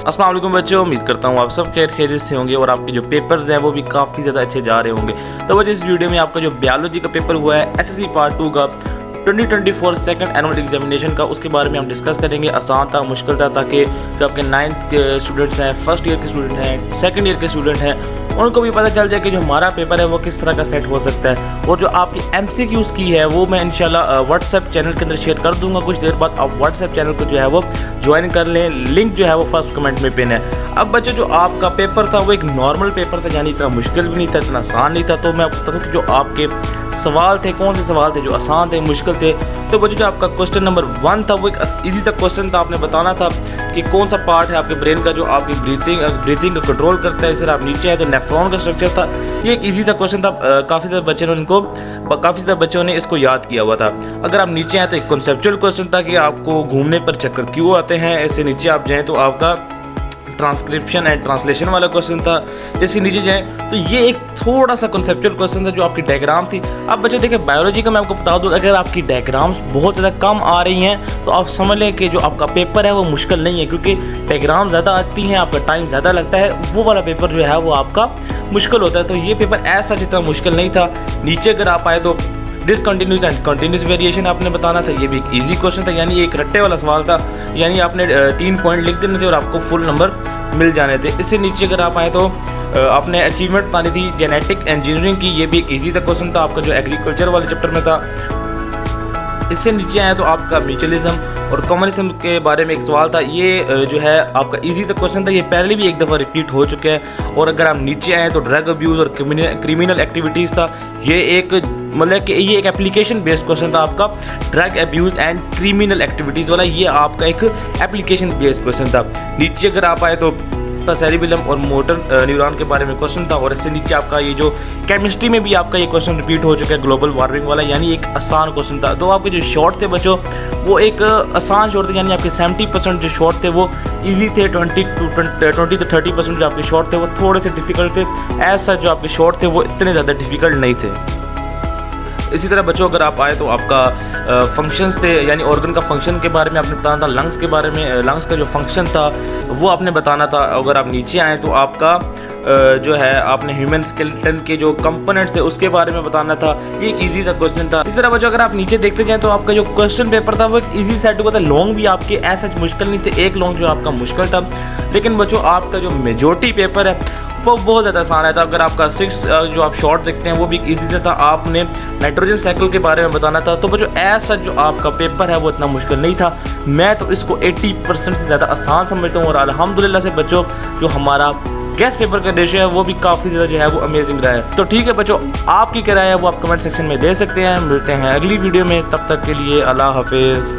अस्सलाम वालेकुम बच्चों, उम्मीद करता हूँ आप सब खैरियत से होंगे और आपके जो पेपर्स हैं वो भी काफ़ी ज़्यादा अच्छे जा रहे होंगे। तो वजह इस वीडियो में आपका जो बायोलॉजी का पेपर हुआ है एसएससी पार्ट 2 का 2024 सेकंड एनुअल एग्जामिनेशन का, उसके बारे में हम डिस्कस करेंगे। आसान था, मुश्किल था, ताकि जो आपके 9th के स्टूडेंट्स हैं, फर्स्ट ईयर के स्टूडेंट हैं, सेकंड ईयर के स्टूडेंट हैं, उनको भी पता चल जाए कि जो हमारा पेपर है वो किस तरह का सेट हो सकता है। और जो आपकी MCQs की है वो मैं इंशाल्लाह व्हाट्सएप चैनल के अंदर शेयर कर दूंगा। कुछ देर बाद आप व्हाट्सएप चैनल को जो है वो ज्वाइन कर लें, लिंक जो है वो फर्स्ट कमेंट में पिन है। अब बच्चों, जो आपका पेपर था वो एक नॉर्मल पेपर था, यानी इतना मुश्किल भी नहीं था, इतना आसान नहीं था। तो मैं आपको बता दूँ कि जो आपके सवाल थे, कौन से सवाल थे जो आसान थे, मुश्किल थे। तो बच्चों, जो आपका क्वेश्चन नंबर 1 था वो एक इजी सा क्वेश्चन था। आपने बताना था कि कौन सा पार्ट है आपके ब्रेन का जो आपकी ब्रीथिंग को कंट्रोल करता है। सर आप नीचे आए तो नेफ्रॉन का स्ट्रक्चर था। ये एक इजी सा क्वेश्चन था, काफ़ी सारे बच्चों ने इसको याद किया हुआ था। अगर आप नीचे आए तो एक कॉन्सेप्चुअल क्वेश्चन था कि आपको घूमने पर चक्कर क्यों आते हैं। ऐसे नीचे आप जाएँ तो आपका ट्रांसक्रिप्शन एंड ट्रांसलेशन वाला क्वेश्चन था। जैसे नीचे जाएँ तो ये एक थोड़ा सा कॉन्सेप्चुअल क्वेश्चन था जो आपकी डायग्राम थी। अब बच्चों देखिए, बायोलॉजी का मैं आपको बता दूं, अगर आपकी डायग्राम्स बहुत ज़्यादा कम आ रही हैं तो आप समझ लें कि जो आपका पेपर है वो मुश्किल नहीं है, क्योंकि डायग्राम ज़्यादा आती हैं, आपका टाइम ज़्यादा लगता है, वो वाला पेपर जो है वो आपका मुश्किल होता है। तो ये पेपर ऐसा जितना मुश्किल नहीं था। नीचे अगर आप आए तो डिसकंटिन्यूस एंड कंटिन्यूस वेरिएशन आपने बताना था। ये भी एक इजी क्वेश्चन था, यानी एक रट्टे वाला सवाल था, यानी आपने 3 पॉइंट लिख देने थे और आपको फुल नंबर मिल जाने थे। इससे नीचे अगर आप आए तो आपने अचीवमेंट पानी थी जेनेटिक इंजीनियरिंग की। ये भी एक इजी था क्वेश्चन था, आपका जो एग्रीकल्चर वाले चैप्टर में था। इससे नीचे आए तो आपका म्यूचुअलिज्म और कम्युनिज्म के बारे में एक सवाल था। ये जो है आपका इजी सा क्वेश्चन था, ये पहले भी एक दफ़ा रिपीट हो चुका है। और अगर आप नीचे आए तो ड्रग अब्यूज़ और क्रिमिनल एक्टिविटीज़ था। ये एक मतलब कि ये एक एप्लीकेशन बेस्ड क्वेश्चन था आपका, drug abuse and criminal activities वाला। ये आपका एक एप्लीकेशन बेस्ड क्वेश्चन था। नीचे अगर आप आए तो सेरिबेलम और मोटर न्यूरॉन के बारे में क्वेश्चन था। और इससे नीचे आपका ये जो केमिस्ट्री में भी आपका ये क्वेश्चन रिपीट हो चुका है, ग्लोबल वार्मिंग वाला, यानी एक आसान क्वेश्चन था। तो आपके जो शॉर्ट थे बच्चों वो एक आसान शॉर्ट थे, यानी आपके 70% जो शॉर्ट थे वो इजी थे। 20 to 30% जो आपके शॉर्ट थे वो थोड़े से डिफिकल्ट थे। ऐसा जो आपके शॉर्ट थे वो इतने ज़्यादा डिफिकल्ट नहीं थे। इसी तरह बच्चों अगर आप आए तो आपका फंक्शंस थे, यानी ऑर्गन का फंक्शन के बारे में आपने बताना था। लंग्स के बारे में, लंग्स का जो फंक्शन था वो आपने बताना था। अगर आप नीचे आए तो आपका जो है आपने ह्यूमन स्केलेटन के जो कंपोनेंट्स थे उसके बारे में बताना था। ये एक इजी सा क्वेश्चन था। इस तरह बच्चों अगर आप नीचे देखते जाएं तो आपका जो क्वेश्चन पेपर था वो एक इजी सेट हुआ था। लॉन्ग भी आपके ऐसा मुश्किल नहीं थे, एक लॉन्ग जो आपका मुश्किल था। लेकिन बच्चों आपका जो मेजॉरिटी पेपर है वो बहुत ज़्यादा आसान है था। अगर आपका 6 जो आप शॉर्ट देखते हैं वो भी इजी से था। आपने नाइट्रोजन साइकिल के बारे में बताना था। तो बच्चों ऐसा जो आपका पेपर है वो इतना मुश्किल नहीं था। मैं तो इसको 80% से ज़्यादा आसान समझता हूँ। और अल्हम्दुलिल्लाह से बच्चों जो हमारा गेस्ट पेपर का रेशियो है वो भी काफ़ी ज़्यादा जो है वो अमेजिंग रहा है। तो ठीक है बच्चों, आपकी क्या राय है वो आप कमेंट सेक्शन में दे सकते हैं। मिलते हैं अगली वीडियो में, तब तक के लिए अल्लाह हाफिज़।